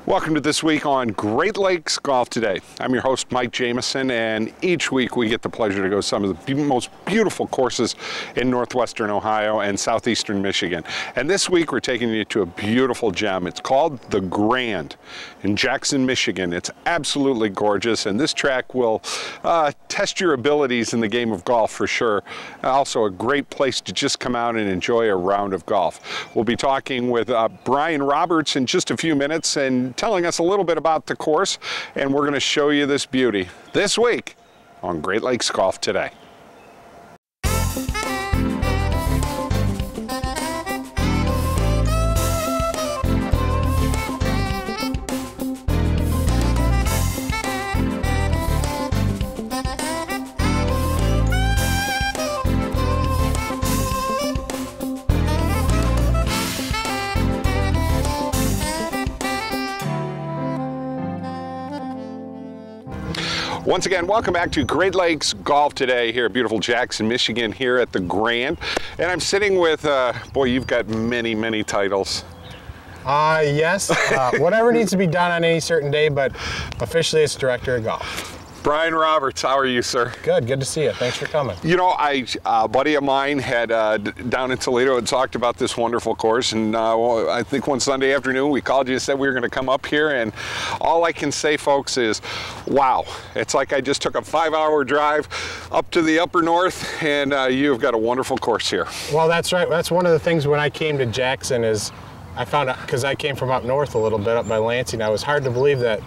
Welcome to This Week on Great Lakes Golf Today. I'm your host, Mike Jamison, and each week we get the pleasure to go to some of the most beautiful courses in northwestern Ohio and southeastern Michigan. And this week we're taking you to a beautiful gem. It's called the Grande in Jackson, Michigan. It's absolutely gorgeous, and this track will test your abilities in the game of golf for sure. Also a great place to just come out and enjoy a round of golf. We'll be talking with Bryan Roberts in just a few minutes and telling us a little bit about the course, and we're going to show you this beauty this week on Great Lakes Golf Today. Once again, welcome back to Great Lakes Golf Today here at beautiful Jackson, Michigan, here at the Grande. And I'm sitting with, boy, you've got many, many titles. Yes, whatever needs to be done on any certain day, but officially it's Director of Golf. Bryan Roberts, how are you, sir? Good to see you. Thanks for coming. You know, a buddy of mine had down in Toledo had talked about this wonderful course, and I think one Sunday afternoon we called you and said we were going to come up here, and all I can say, folks, is wow. It's like I just took a 5-hour drive up to the upper north, and you've got a wonderful course here. Well, that's right. That's one of the things when I came to Jackson is I found out, because I came from up north a little bit, up by Lansing, it was hard to believe that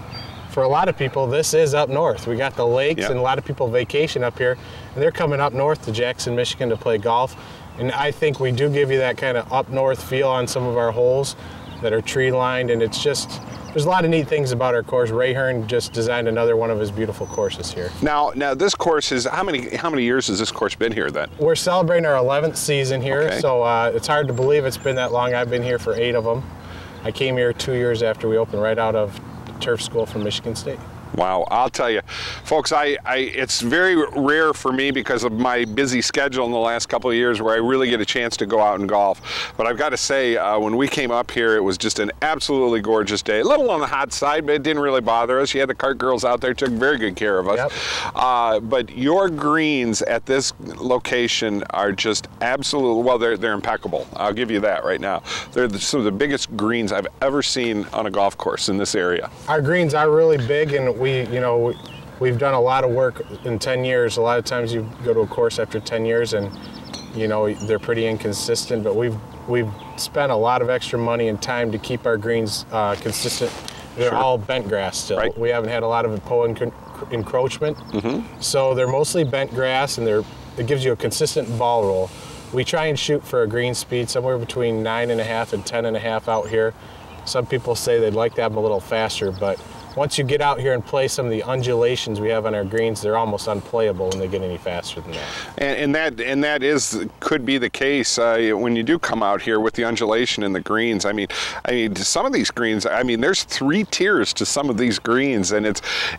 for a lot of people, this is up north. We got the lakes, and a lot of people vacation up here, and they're coming up north to Jackson, Michigan to play golf. And I think we do give you that kind of up north feel on some of our holes that are tree lined, and it's just, there's a lot of neat things about our course. Ray Hearn just designed another one of his beautiful courses here. Now this course is, how many years has this course been here then? We're celebrating our 11th season here, okay. So it's hard to believe it's been that long. I've been here for 8 of them. I came here 2 years after we opened, right out of turf school from Michigan State. Wow, I'll tell you, folks, it's very rare for me because of my busy schedule in the last couple of years where I really get a chance to go out and golf. But I've got to say, when we came up here, it was just an absolutely gorgeous day. A little on the hot side, but it didn't really bother us. You had the cart girls out there, took very good care of us. Yep. But your greens at this location are just absolutely, well, they're impeccable. I'll give you that right now. They're some of the biggest greens I've ever seen on a golf course in this area. Our greens are really big, and we've done a lot of work in 10 years. A lot of times you go to a course after 10 years and, they're pretty inconsistent, but we've spent a lot of extra money and time to keep our greens consistent. They're all bent grass still. Right. We haven't had a lot of encroachment. Mm-hmm. So they're mostly bent grass, and it gives you a consistent ball roll. We try and shoot for a green speed somewhere between 9.5 and 10.5 out here. Some people say they'd like to have them a little faster, but once you get out here and play some of the undulations we have on our greens, they're almost unplayable when they get any faster than that. And that could be the case when you do come out here with the undulation in the greens. I mean, some of these greens. I mean, there's 3 tiers to some of these greens, and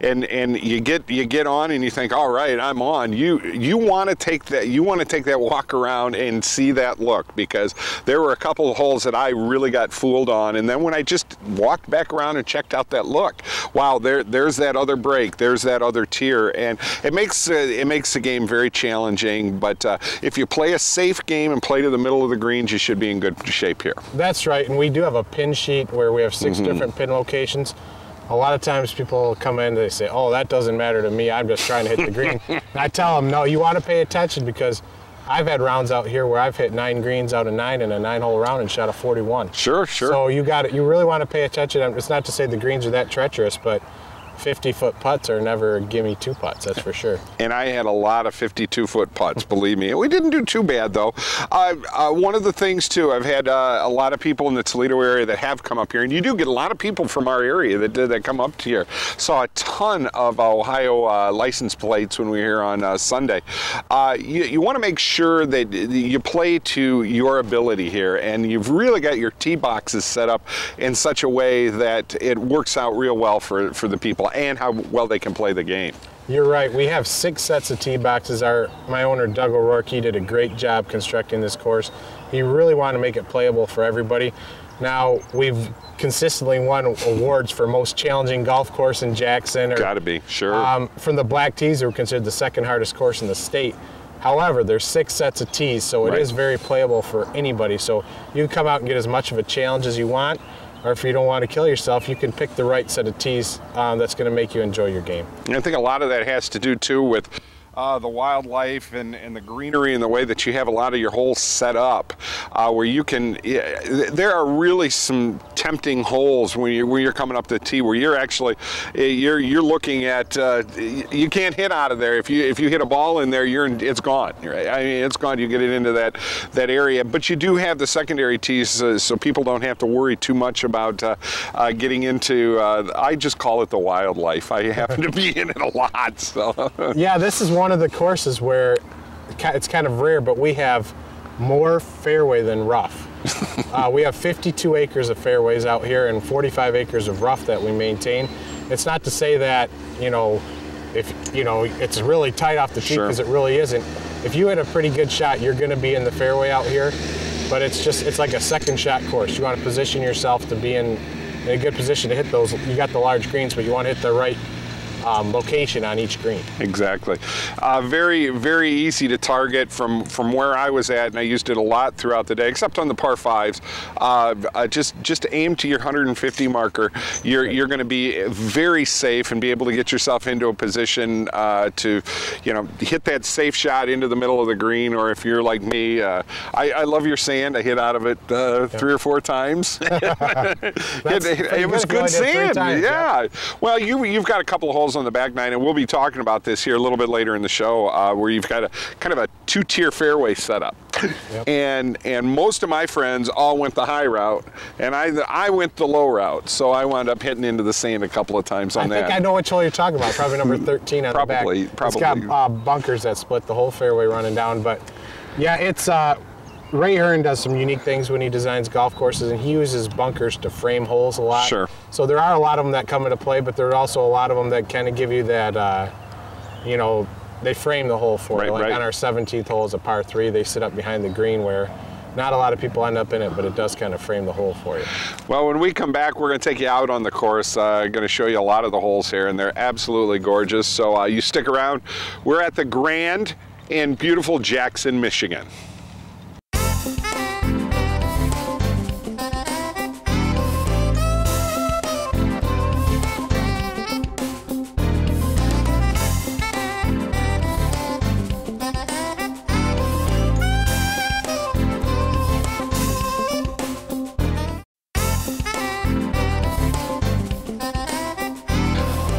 you get on and you think, all right, I'm on. You want to take that. You want to take that walk around and see that look, because there were a couple of holes that I really got fooled on, and then when I just walked back around and checked out that look. Wow, there's that other break, there's that other tier, and it makes the game very challenging. But if you play a safe game and play to the middle of the greens, you should be in good shape here. That's right, and we do have a pin sheet where we have 6 different pin locations. A lot of times people come in and they say, "Oh, that doesn't matter to me. I'm just trying to hit the green." And I tell them, "No, you want to pay attention, because I've had rounds out here where I've hit 9 greens out of 9 in a 9-hole round and shot a 41. Sure. So you really want to pay attention. It's not to say the greens are that treacherous, but 50-foot putts are never gimme 2 putts, that's for sure. And I had a lot of 52-foot putts, believe me. We didn't do too bad, though. One of the things, too, I've had a lot of people in the Toledo area that have come up here, and you do get a lot of people from our area that come up to here. Saw a ton of Ohio license plates when we were here on Sunday. You want to make sure that you play to your ability here, and you've really got your tee boxes set up in such a way that it works out real well for the people, and how well they can play the game. You're right. We have 6 sets of tee boxes. My owner, Doug O'Rourke, he did a great job constructing this course. He really wanted to make it playable for everybody. Now, we've consistently won awards for most challenging golf course in Jackson. Gotta be, sure. From the black tees, we're considered the second hardest course in the state. However, there's 6 sets of tees, so it is very playable for anybody. So you can come out and get as much of a challenge as you want, or if you don't want to kill yourself, you can pick the right set of tees that's going to make you enjoy your game. And I think a lot of that has to do, too, with the wildlife and the greenery and the way that you have a lot of your holes set up, where you can. There are really some tempting holes when you're coming up the tee where you're actually you're looking at you can't hit out of there. If you hit a ball in there, it's gone. Right? I mean, it's gone. You get it into that area, but you do have the secondary tees, so people don't have to worry too much about getting into. I just call it the wildlife. I happen to be in it a lot. So yeah, this is one of the courses where it's kind of rare, but we have more fairway than rough. We have 52 acres of fairways out here and 45 acres of rough that we maintain. It's not to say that, if it's really tight off the tee, because it really isn't. If you hit a pretty good shot, you're going to be in the fairway out here, but it's like a second shot course. You want to position yourself to be in a good position to hit those. You got the large greens, but you want to hit the right location on each green. Exactly. Very, very easy to target from where I was at, and I used it a lot throughout the day, except on the par 5s. Just aim to your 150 marker. You're going to be very safe and be able to get yourself into a position to, hit that safe shot into the middle of the green. Or if you're like me, I love your sand. I hit out of it 3 or 4 times. It was good sand. Yeah. Well, you've got a couple of holes on the back nine, and we'll be talking about this here a little bit later in the show, where you've got a kind of a 2-tier fairway setup. And most of my friends all went the high route, and I went the low route, so I wound up hitting into the sand a couple of times on that. I think I know which hole you're talking about. Probably number 13 on the back. Probably. It's got bunkers that split the whole fairway running down, but yeah, it's Ray Hearn does some unique things when he designs golf courses, and he uses bunkers to frame holes a lot. Sure. So there are a lot of them that come into play, but there are also a lot of them that kind of give you that, they frame the hole for you. Like on our 17th hole is a par 3, they sit up behind the green where not a lot of people end up in it, but it does kind of frame the hole for you. Well, when we come back, we're going to take you out on the course. Going to show you a lot of the holes here, and they're absolutely gorgeous. So you stick around. We're at the Grande in beautiful Jackson, Michigan.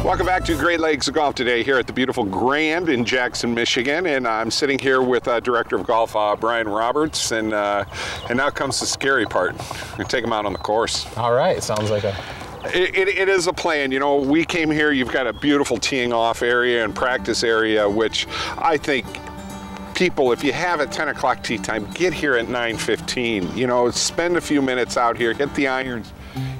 Welcome back to Great Lakes Golf today here at the beautiful Grande in Jackson, Michigan, and I'm sitting here with Director of Golf Bryan Roberts, and now comes the scary part. We're going to take him out on the course. All right, sounds like a... It is a plan. We came here, you've got a beautiful teeing off area and practice area, which I think people, if you have a 10 o'clock tee time, get here at 9:15. Spend a few minutes out here, hit the irons,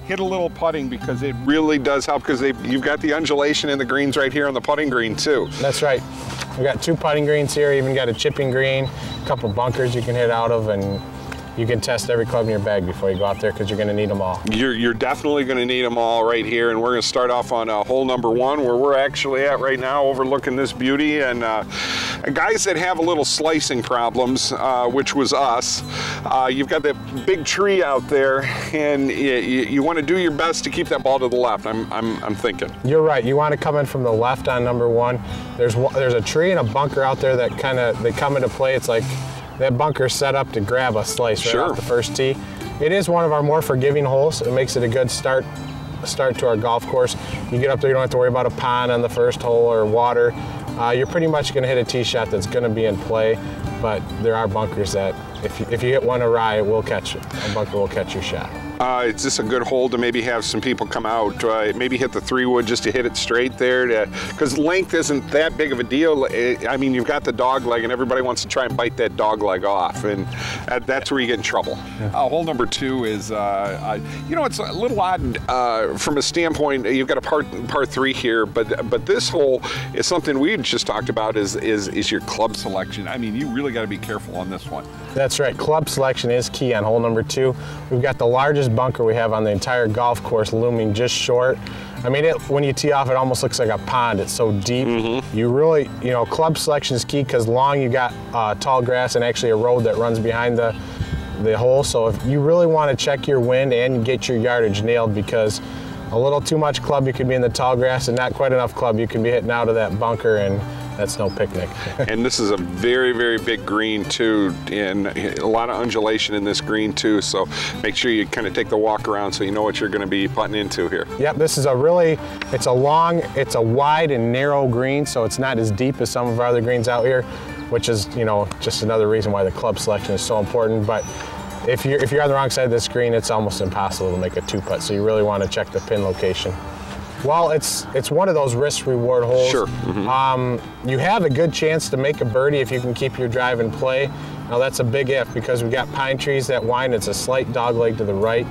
hit a little putting, because it really does help, because you've got the undulation in the greens right here on the putting green too. That's right. We've got 2 putting greens here, even got a chipping green, a couple bunkers you can hit out of, and you can test every club in your bag before you go out there, because you're going to need them all. You're definitely going to need them all right here, and we're going to start off on hole number 1, where we're actually at right now, overlooking this beauty. And guys that have a little slicing problems, which was us, you've got that big tree out there, and you want to do your best to keep that ball to the left. I'm thinking. You're right. You want to come in from the left on number 1. There's a tree and a bunker out there that they come into play. It's like that bunker set up to grab a slice right off the first tee. It is one of our more forgiving holes. It makes it a good start to our golf course. You get up there, you don't have to worry about a pond on the first hole or water. You're pretty much going to hit a tee shot that's going to be in play, but there are bunkers that if you hit one awry, it will catch it. A bunker will catch your shot. Is this a good hole to maybe have some people come out, maybe hit the 3-wood just to hit it straight there? Because length isn't that big of a deal. I mean, you've got the dog leg, and everybody wants to try and bite that dog leg off, and that's where you get in trouble. Hole number 2 is, it's a little odd from a standpoint. You've got a par 3 here, but this hole is something we just talked about is your club selection. I mean, you really got to be careful on this one. That's right. Club selection is key on hole number 2. We've got the largest bunker we have on the entire golf course looming just short. I mean, when you tee off, it almost looks like a pond. It's so deep. You really, club selection is key because long you got tall grass and actually a road that runs behind the hole. So if you really want to check your wind and get your yardage nailed, because a little too much club, you could be in the tall grass, and not quite enough club, you can be hitting out of that bunker, and that's no picnic. And this is a very, very big green too, and a lot of undulation in this green too, so make sure you kind of take the walk around so you know what you're going to be putting into here. Yep, this is it's a wide and narrow green, so it's not as deep as some of our other greens out here, which is, just another reason why the club selection is so important. But if you're on the wrong side of this green, it's almost impossible to make a 2-putt, so you really want to check the pin location. Well, it's one of those risk-reward holes. Sure. You have a good chance to make a birdie if you can keep your drive in play. Now that's a big if, because we've got pine trees that wind. It's a slight dogleg to the right.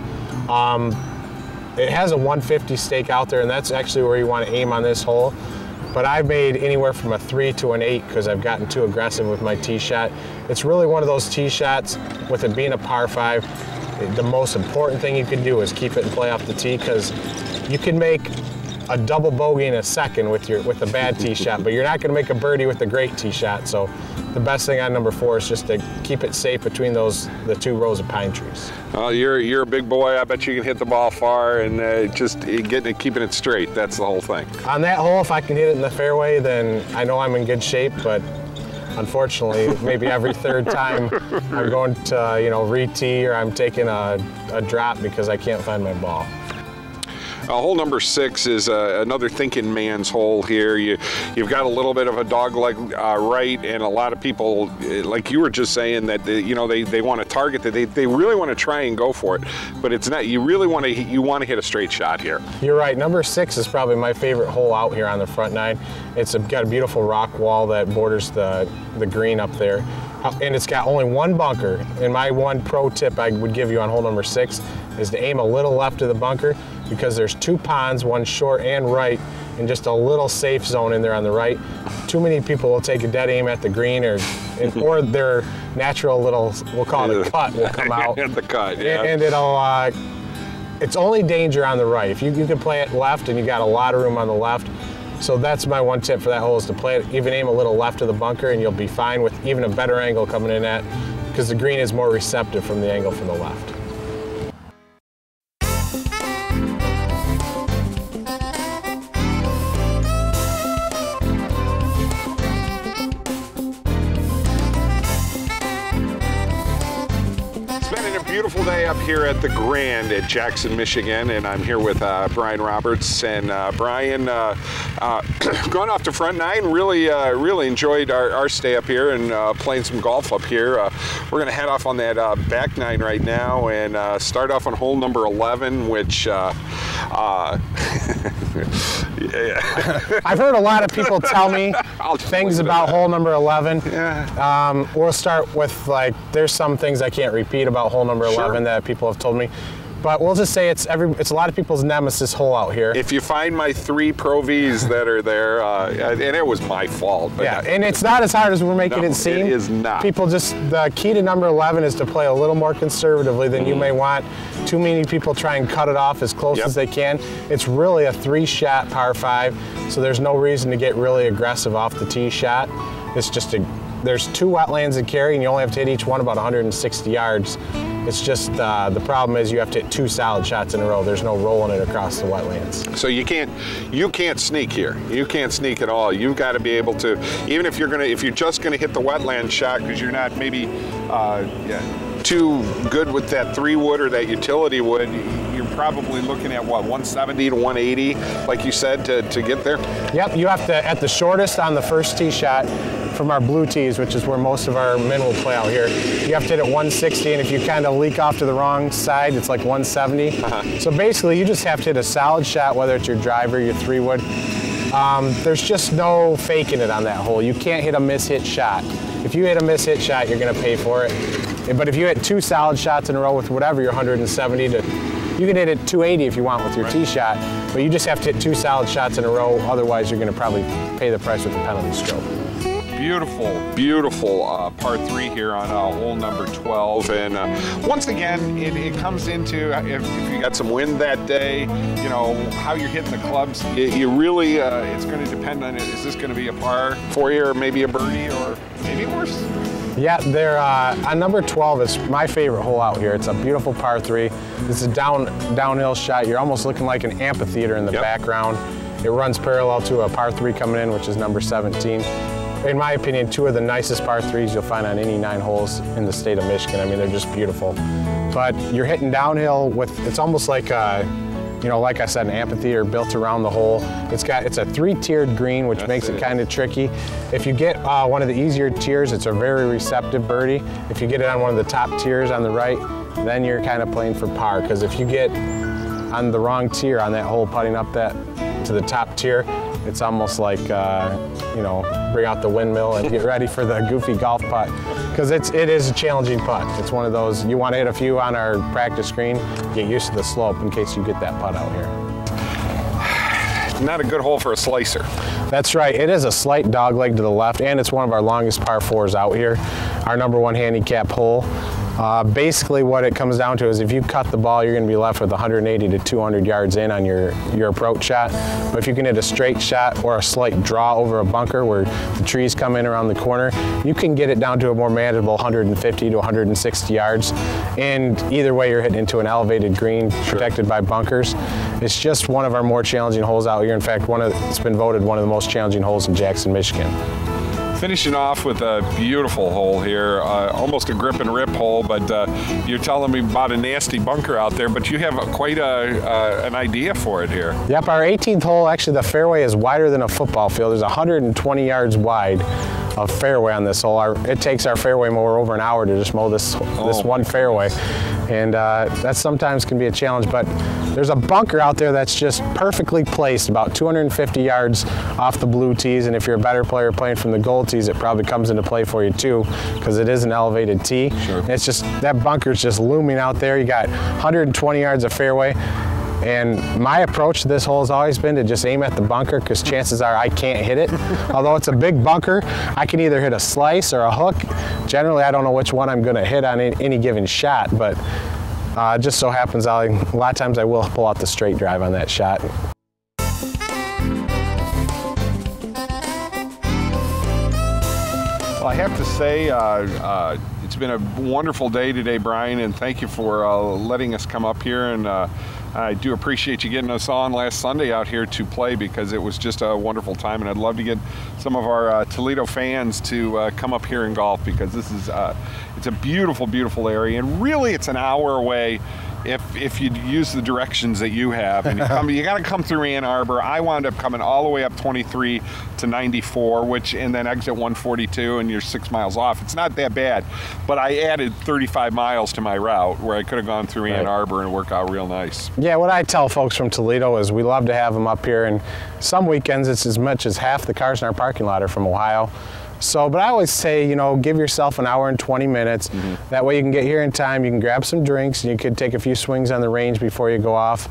It has a 150 stake out there, and that's actually where you want to aim on this hole. But I've made anywhere from a 3 to an 8 because I've gotten too aggressive with my tee shot. It's really one of those tee shots, with it being a par 5, the most important thing you can do is keep it in play off the tee, because you can make a double bogey in a second with a bad tee shot, but you're not going to make a birdie with a great tee shot. So the best thing on number 4 is just to keep it safe between the 2 rows of pine trees. You're a big boy. I bet you can hit the ball far, and just keeping it straight. That's the whole thing. On that hole, if I can hit it in the fairway, then I know I'm in good shape. But unfortunately, maybe every third time I'm going to re-tee, or I'm taking a drop because I can't find my ball. Hole number 6 is another thinking man's hole here. You've got a little bit of a dogleg right, and a lot of people, like you were just saying, that they want to target that. They really want to try and go for it, but it's not. You really want to hit a straight shot here. You're right. Number 6 is probably my favorite hole out here on the front 9. It's got a beautiful rock wall that borders the green up there. And it's got only one bunker. And my one pro tip I would give you on hole number 6 is to aim a little left of the bunker, because there's 2 ponds, one short and right, and just a little safe zone in there on the right. Too many people will take a dead aim at the green, or their natural little, we'll call it a cut, will come out. The cut, yeah. And it's only danger on the right. If you can play it left, and you got a lot of room on the left. So that's my one tip for that hole, is to play it, even aim a little left of the bunker, and you'll be fine with even a better angle coming in at, because the green is more receptive from the angle from the left. Beautiful day up here at the Grande at Jackson, Michigan, and I'm here with Bryan Roberts. And Bryan, going off the front 9, really enjoyed our stay up here and playing some golf up here. We're going to head off on that back 9 right now and start off on hole number 11, which I've heard a lot of people tell me things about hole number 11. Yeah. We'll start with, there's some things I can't repeat about hole number 11 that people have told me. But we'll just say it's a lot of people's nemesis hole out here. If you find my 3 Pro Vs that are there, and it was my fault. But yeah, and it's not as hard as we're making it seem. It is not. The key to number 11 is to play a little more conservatively than you may want. Too many people try and cut it off as close as they can. It's really a 3-shot par 5, so there's no reason to get really aggressive off the tee shot. It's just there's 2 wetlands in Cary, and you only have to hit each one about 160 yards. It's just the problem is you have to hit 2 solid shots in a row. There's no rolling it across the wetlands. So you can't sneak here. You can't sneak at all. You've got to be able to, even if you're just gonna hit the wetland shot because you're not maybe too good with that 3-wood or that utility wood, you're probably looking at what, 170 to 180, like you said, to get there. Yep. You have to, at the shortest on the first tee shot, from our blue tees, which is where most of our men will play out here, you have to hit it 160, and if you kind of leak off to the wrong side, it's like 170. So basically, you just have to hit a solid shot, whether it's your driver, your 3-wood. There's just no faking it on that hole. You can't hit a miss-hit shot. If you hit a miss-hit shot, you're going to pay for it. But if you hit 2 solid shots in a row with whatever your 170 to, you can hit it 280 if you want with your tee shot, but you just have to hit 2 solid shots in a row. Otherwise, you're going to probably pay the price with the penalty stroke. beautiful, beautiful par 3 here on hole number 12. And once again, it comes into if you got some wind that day, you know, how you're hitting the clubs. You really, it's going to depend on it. Is this going to be a par for you, or maybe a birdie, or maybe worse? Yeah, they're on number 12 is my favorite hole out here. It's a beautiful par 3. It's a downhill shot. You're almost looking like an amphitheater in the background. It runs parallel to a par 3 coming in, which is number 17. In my opinion, 2 of the nicest par 3s you'll find on any 9 holes in the state of Michigan. I mean, they're just beautiful. But you're hitting downhill with, it's almost like you know, like I said, an amphitheater built around the hole. It's a 3-tiered green, which makes it kind of tricky. If you get one of the easier tiers, it's a very receptive birdie. If you get it on one of the top tiers on the right, then you're kind of playing for par. Because if you get on the wrong tier on that hole, putting up that to the top tier, it's almost like, you know, bring out the windmill and get ready for the goofy golf putt. Because it is a challenging putt. It's one of those, you want to hit a few on our practice green, get used to the slope in case you get that putt out here. Not a good hole for a slicer. That's right, it is a slight dogleg to the left, and it's one of our longest par 4s out here, our number 1 handicap hole. Basically what it comes down to is if you cut the ball, you're going to be left with 180 to 200 yards in on your approach shot. But if you can hit a straight shot or a slight draw over a bunker where the trees come in around the corner, you can get it down to a more manageable 150 to 160 yards. And either way, you're hitting into an elevated green protected by bunkers. It's just one of our more challenging holes out here. In fact, it's been voted one of the most challenging holes in Jackson, Michigan. Finishing off with a beautiful hole here, almost a grip and rip hole, but you're telling me about a nasty bunker out there, but you have quite an idea for it here. Yep, our 18th hole, actually the fairway is wider than a football field. There's 120 yards wide of fairway on this hole. It takes our fairway mower over an hour to just mow this one fairway. And that sometimes can be a challenge, but there's a bunker out there that's just perfectly placed about 250 yards off the blue tees, and if you're a better player playing from the gold tees, it probably comes into play for you too, because it is an elevated tee. Sure. And it's just, that bunker's just looming out there. You got 120 yards of fairway. And my approach to this hole has always been to just aim at the bunker, because chances are I can't hit it. Although it's a big bunker, I can either hit a slice or a hook. Generally, I don't know which one I'm going to hit on any given shot, but just so happens a lot of times I will pull out the straight drive on that shot. Well, I have to say, it's been a wonderful day today, Bryan, and thank you for letting us come up here. And I do appreciate you getting us on last Sunday out here to play, because it was just a wonderful time, and I'd love to get some of our Toledo fans to come up here and golf, because this is it's a beautiful, beautiful area, and really it's an hour away if you use the directions that you have, and you got to come through Ann Arbor. I wound up coming all the way up 23 to 94, and then exit 142, and you're 6 miles off. It's not that bad, but I added 35 miles to my route where I could have gone through Ann Arbor and work out real nice. Yeah, what I tell folks from Toledo is we love to have them up here, and some weekends it's as much as half the cars in our parking lot are from Ohio. So, but I always say, you know, give yourself an hour and 20 minutes. That way you can get here in time, you can grab some drinks, and you could take a few swings on the range before you go off.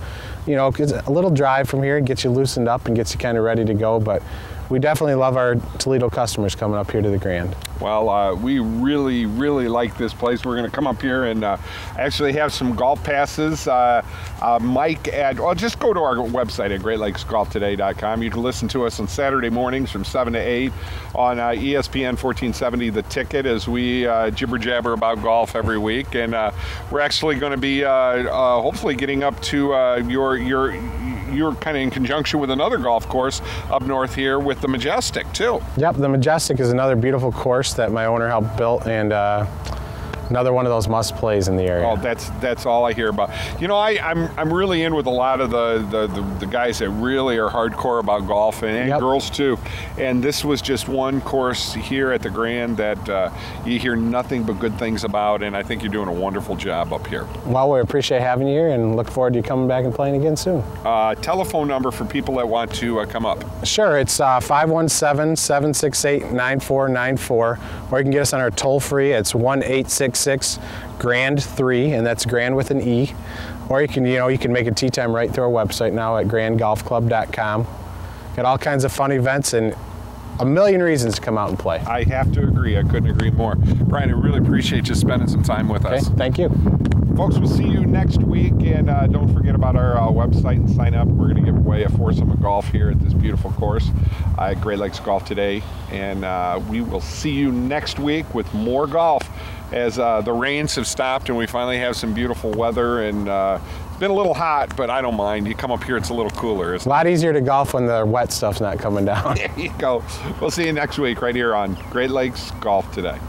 You know, 'cause a little drive from here gets you loosened up and gets you kind of ready to go. But we definitely love our Toledo customers coming up here to the Grand. Well, we really, really like this place. We're going to come up here and actually have some golf passes. Mike, just go to our website at GreatLakesGolfToday.com. You can listen to us on Saturday mornings from 7 to 8 on ESPN 1470 The Ticket, as we jibber-jabber about golf every week. And we're actually going to be hopefully getting up to you're kind of in conjunction with another golf course up north here with the Majestic too. Yep, the Majestic is another beautiful course that my owner helped build, and another one of those must plays in the area. Oh, that's all I hear about. You know, I'm really in with a lot of the guys that really are hardcore about golf, and girls too. And this was just one course here at the Grand that you hear nothing but good things about, and I think you're doing a wonderful job up here. Well, we appreciate having you here and look forward to you coming back and playing again soon. Telephone number for people that want to come up. Sure, it's 517-768-9494, or you can get us on our toll-free. It's 1-866-GRAND3, and that's Grand with an E. Or you can make a tee time right through our website now at grandgolfclub.com. Got all kinds of fun events, and a million reasons to come out and play. I have to agree. I couldn't agree more. Bryan, I really appreciate you spending some time with us. Okay, thank you. Folks, we'll see you next week, and don't forget about our website and sign up. We're going to give away a foursome of golf here at this beautiful course at Great Lakes Golf today, and we will see you next week with more golf as the rains have stopped and we finally have some beautiful weather, and it's been a little hot, but I don't mind. You come up here, it's a little cooler. It's a lot easier to golf when the wet stuff's not coming down. There you go. We'll see you next week right here on Great Lakes Golf Today.